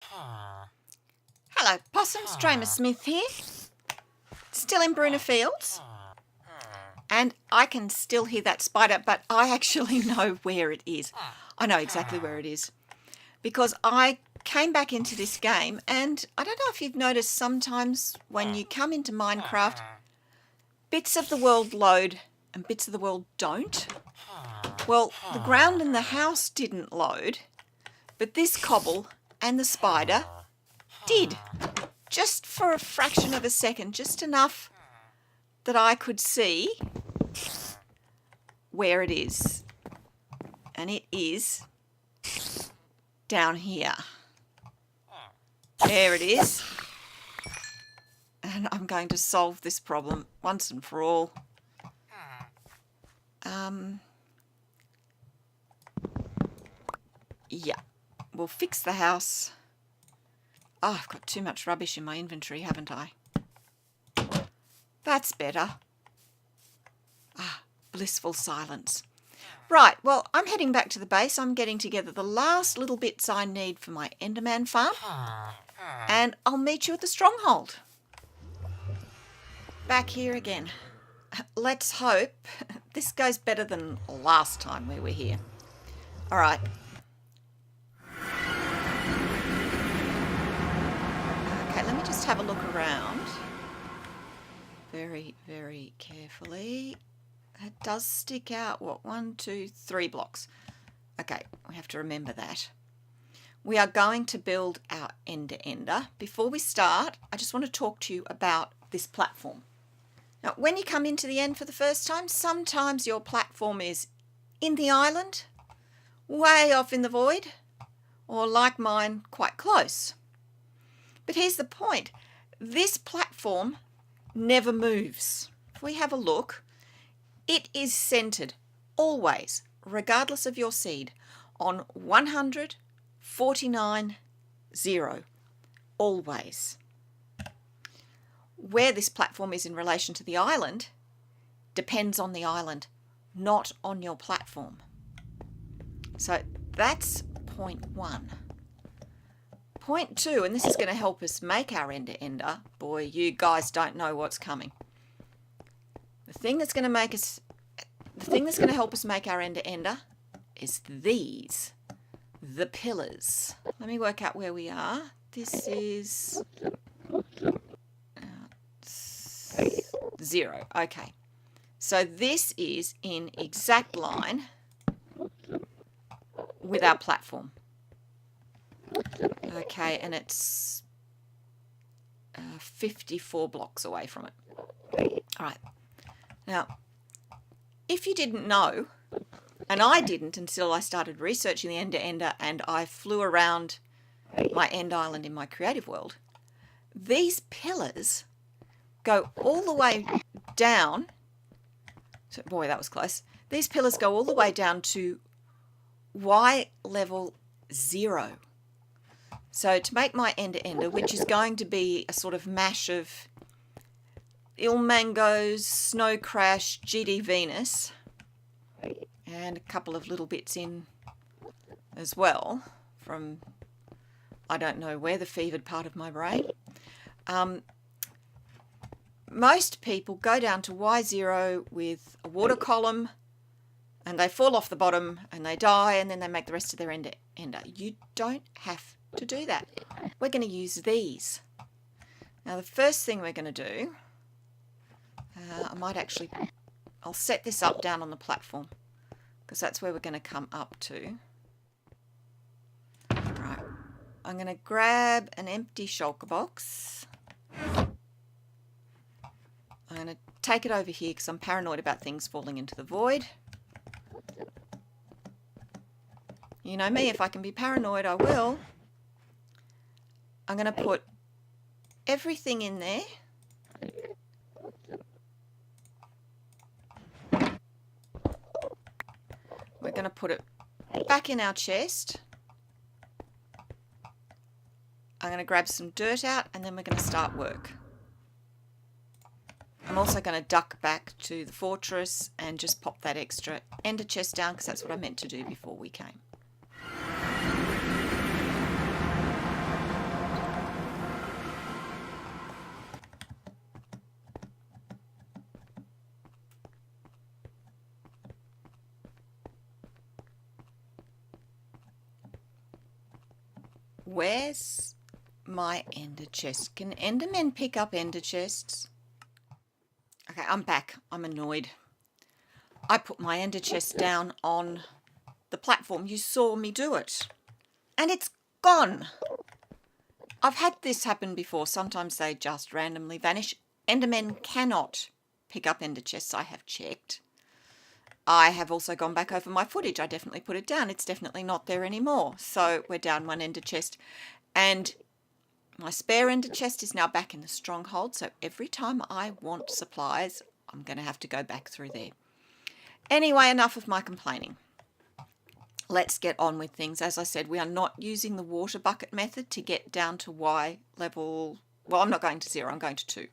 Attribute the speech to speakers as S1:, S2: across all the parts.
S1: Hello, possums. Dreymasmith here. Still in Bruna Fields. And I can still hear that spider, but I actually know where it is. I know exactly where it is. Because I came back into this game, and I don't know if you've noticed sometimes when you come into Minecraft, bits of the world load and bits of the world don't. Well, the ground in the house didn't load, but this cobble and the spider did. Just for a fraction of a second, just enough that I could see where it is. And it is down here. There it is. And I'm going to solve this problem once and for all. Yeah, we'll fix the house. Oh, I've got too much rubbish in my inventory, haven't I? That's better. Ah, blissful silence. Right, well, I'm heading back to the base. I'm getting together the last little bits I need for my Enderman farm. And I'll meet you at the stronghold. Back here again. Let's hope this goes better than last time we were here. All right. Okay, let me just have a look around. Very, very carefully. It does stick out, what, 1, 2, 3 blocks. Okay, we have to remember that. We are going to build our end-to-ender. Before we start, I just want to talk to you about this platform. Now, when you come into the end for the first time, sometimes your platform is in the island, way off in the void, or like mine, quite close. But here's the point. This platform never moves. If we have a look, it is centered always, regardless of your seed, on 149, 0. Always. Where this platform is in relation to the island depends on the island, not on your platform. So that's point 1. Point 2, and this is going to help us make our end-to-ender. Boy, you guys don't know what's coming. The thing that's going to help us make our end-to-ender is these, the pillars. Let me work out where we are. This is 0. Okay. So this is in exact line with our platform. Okay, and it's 54 blocks away from it. All right. Now, if you didn't know, and I didn't until I started researching the end-to-ender and I flew around my end island in my creative world, these pillars go all the way down. So, boy, that was close. These pillars go all the way down to Y level 0. So to make my end-to-ender, which is going to be a sort of mash of Ilmangos, Snow Crash, GD Venus, and a couple of little bits in as well from I don't know where, the fevered part of my brain. Most people go down to Y0 with a water column and they fall off the bottom and they die and then they make the rest of their end-to-ender. You don't have to do that. We're going to use these. Now the first thing we're going to do, I'll set this up down on the platform because that's where we're going to come up to. Right, I'm going to grab an empty shulker box. I'm going to take it over here because I'm paranoid about things falling into the void. You know me, if I can be paranoid, I will. I'm going to put everything in there. We're going to put it back in our chest. I'm going to grab some dirt out and then we're going to start work. I'm also going to duck back to the fortress and just pop that extra ender chest down because that's what I meant to do before we came. Where's my ender chest? Can Endermen pick up ender chests? Okay, I'm back. I'm annoyed. I put my ender chest down on the platform. You saw me do it. And it's gone. I've had this happen before. Sometimes they just randomly vanish. Endermen cannot pick up ender chests. I have checked. I have also gone back over my footage. I definitely put it down. It's definitely not there anymore. So we're down one ender chest. And my spare ender chest is now back in the stronghold. So every time I want supplies, I'm going to have to go back through there. Anyway, enough of my complaining. Let's get on with things. As I said, we are not using the water bucket method to get down to Y level. Well, I'm not going to 0. I'm going to 2.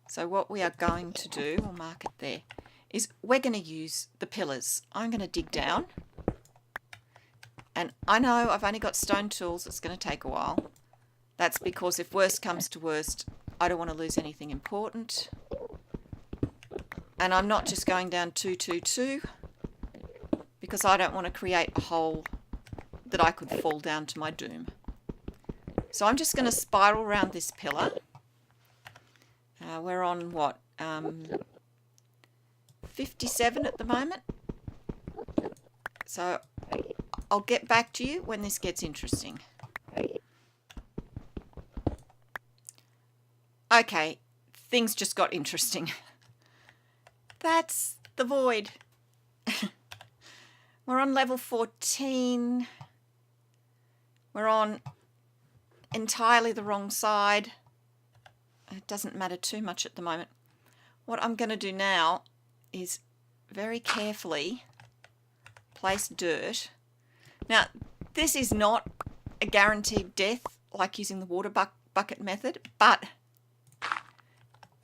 S1: So what we are going to do, we'll mark it there, is we're going to use the pillars. I'm going to dig down. And I know I've only got stone tools. It's going to take a while. That's because if worst comes to worst, I don't want to lose anything important. And I'm not just going down 2, 2, 2, because I don't want to create a hole that I could fall down to my doom. So I'm just going to spiral around this pillar. We're on what? 57 at the moment. So I'll get back to you when this gets interesting. Okay, things just got interesting. That's the void. We're on level 14. We're on entirely the wrong side. It doesn't matter too much at the moment. What I'm going to do now is very carefully place dirt. Now, this is not a guaranteed death like using the water bucket method, but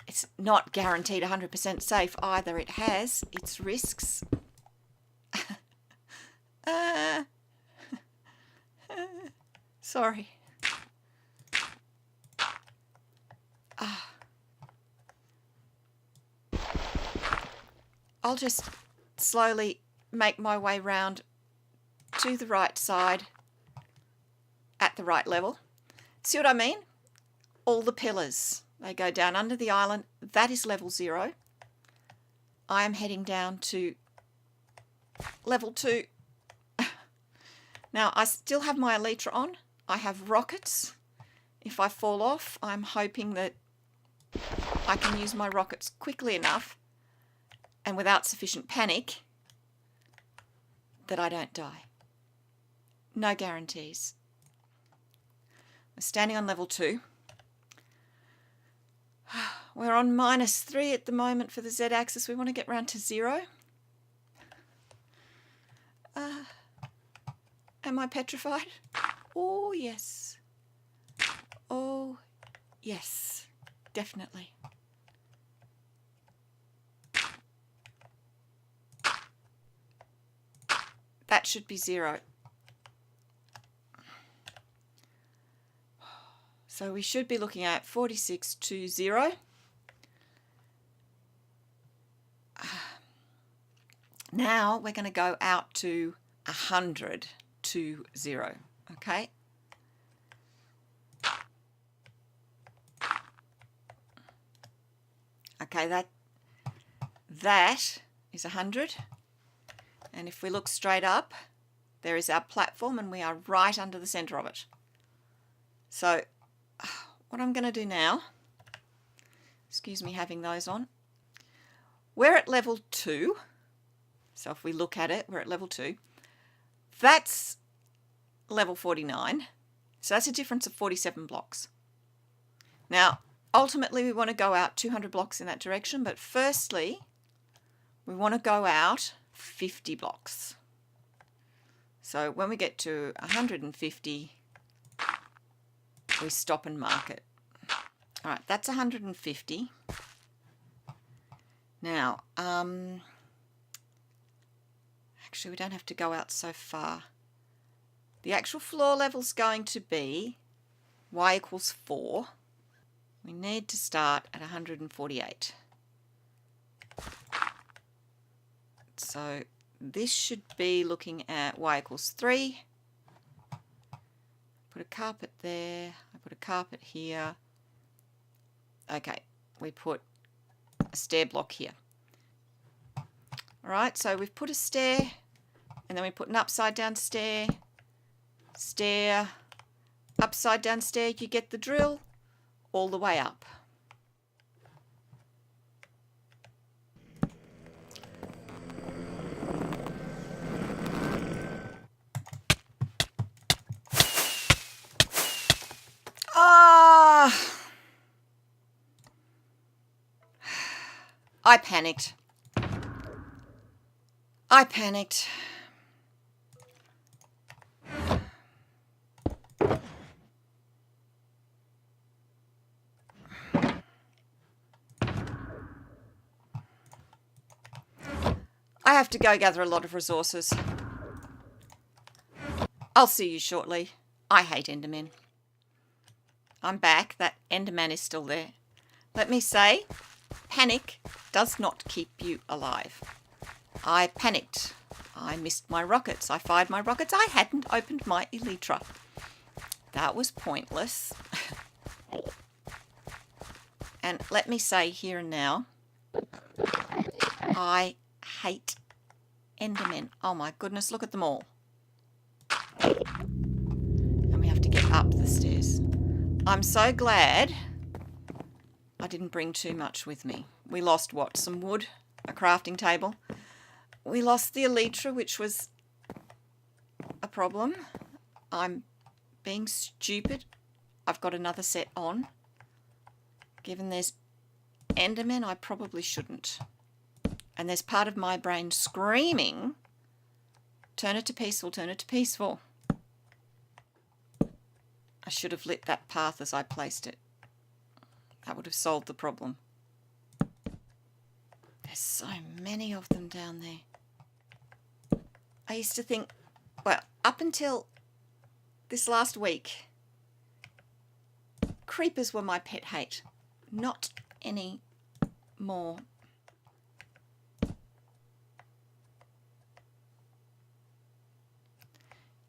S1: it's not guaranteed 100% safe either. It has its risks. Sorry. I'll just slowly make my way round to the right side at the right level. See what I mean? All the pillars, they go down under the island. That is level 0. I am heading down to level 2. Now, I still have my elytra on. I have rockets. If I fall off, I'm hoping that I can use my rockets quickly enough and without sufficient panic that I don't die. No guarantees. We're standing on level 2. We're on -3 at the moment for the Z-axis. We want to get round to 0. Am I petrified? Oh, yes. Oh, yes. Definitely. That should be 0. So we should be looking at 46 to 0. Now we're going to go out to 100 to 0. Okay. Okay, that is 100. And if we look straight up, there is our platform and we are right under the center of it. So what I'm going to do now, excuse me having those on, we're at level 2. So if we look at it, we're at level 2. That's level 49. So that's a difference of 47 blocks. Now, ultimately we want to go out 200 blocks in that direction, but firstly, we want to go out 50 blocks. So when we get to 150, we stop and mark it. All right, that's 150. Now, actually we don't have to go out so far. The actual floor level is going to be y equals 4. We need to start at 148. So this should be looking at y equals 3. put a carpet there. I put a carpet here. Okay, we put a stair block here. Alright, so we've put a stair, and then we put an upside down stair, stair, upside down stair. You get the drill all the way up. I panicked. I panicked. I have to go gather a lot of resources. I'll see you shortly. I hate Endermen. I'm back. That Enderman is still there. Let me say, panic does not keep you alive. I panicked. I missed my rockets. I fired my rockets. I hadn't opened my elytra. That was pointless. And let me say here and now, I hate Endermen. Oh my goodness, look at them all. And we have to get up the stairs. I'm so glad I didn't bring too much with me. We lost what? Some wood, a crafting table. We lost the elytra, which was a problem. I'm being stupid. I've got another set on. Given there's Endermen, I probably shouldn't. And there's part of my brain screaming, turn it to peaceful, turn it to peaceful. I should have lit that path as I placed it. That would have solved the problem. There's so many of them down there. I used to think, well, up until this last week, creepers were my pet hate. Not any more.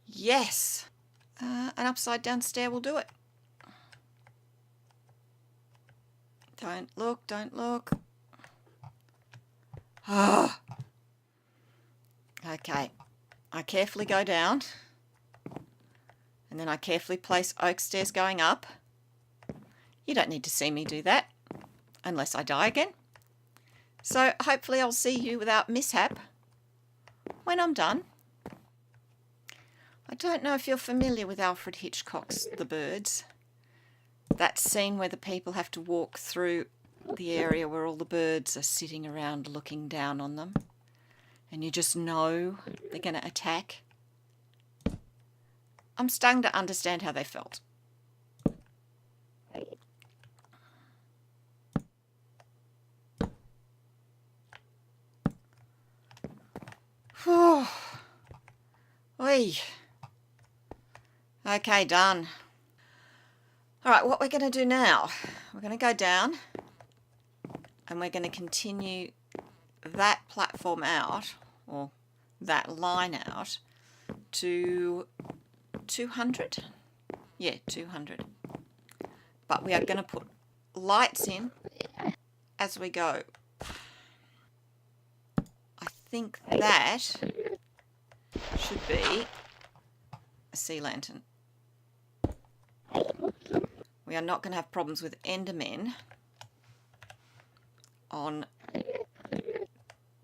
S1: Yes, an upside down stair will do it. Don't look, don't look. Ah. Okay, I carefully go down, and then I carefully place oak stairs going up. You don't need to see me do that, unless I die again. So hopefully I'll see you without mishap when I'm done. I don't know if you're familiar with Alfred Hitchcock's The Birds. That scene where the people have to walk through the area where all the birds are sitting around looking down on them. And you just know they're going to attack. I'm starting to understand how they felt. Whew. Oy. Okay, done. All right, what we're going to do now, we're going to go down and we're going to continue that platform out, or that line out, to 200. Yeah, 200. But we are going to put lights in as we go. I think that should be a sea lantern. We are not going to have problems with Endermen on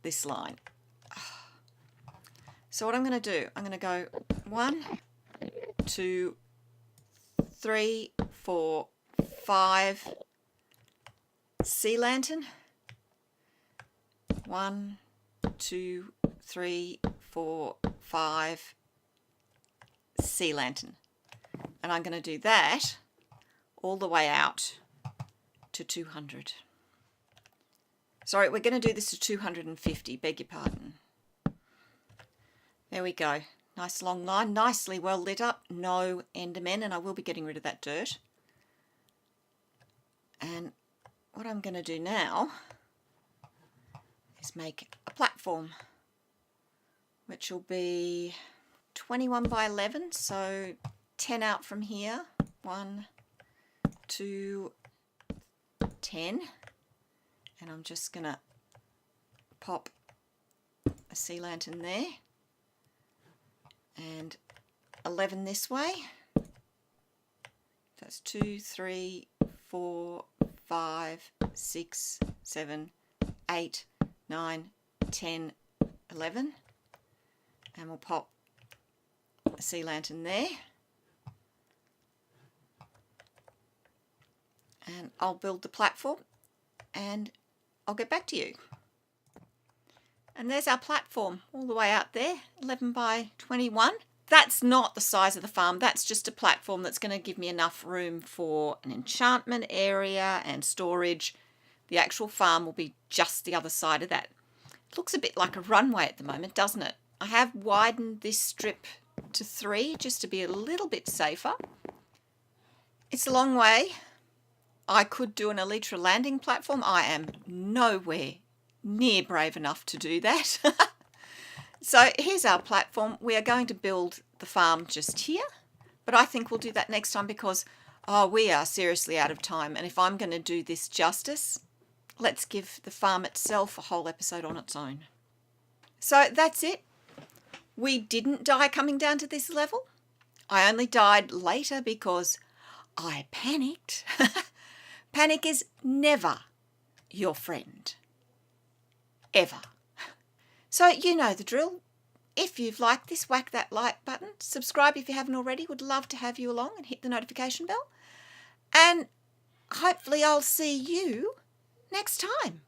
S1: this line. So what I'm going to do, I'm going to go 1, 2, 3, 4, 5 sea lantern. 1, 2, 3, 4, 5 sea lantern. And I'm going to do that all the way out to 200. Sorry, we're going to do this to 250, beg your pardon. There we go. Nice long line, nicely well lit up. No Endermen, and I will be getting rid of that dirt. And what I'm going to do now is make a platform, which will be 21 by 11, so 10 out from here. 1, 2, 10. And I'm just going to pop a sea lantern there. And 11 this way. That's 2, 3, 4, 5, 6, 7, 8, 9, 10, 11. And we'll pop a sea lantern there. And I'll build the platform and I'll get back to you. And there's our platform all the way out there, 11 by 21. That's not the size of the farm, that's just a platform that's going to give me enough room for an enchantment area and storage. The actual farm will be just the other side of that. It looks a bit like a runway at the moment, doesn't it? I have widened this strip to 3 just to be a little bit safer. It's a long way. I could do an elytra landing platform. I am nowhere near brave enough to do that. So here's our platform. We are going to build the farm just here, but I think we'll do that next time because we are seriously out of time, and if I'm going to do this justice, let's give the farm itself a whole episode on its own. So that's it. We didn't die coming down to this level. I only died later because I panicked. Panic is never your friend. Ever. So you know the drill. If you've liked this, whack that like button. Subscribe if you haven't already. Would love to have you along, and hit the notification bell. And hopefully I'll see you next time.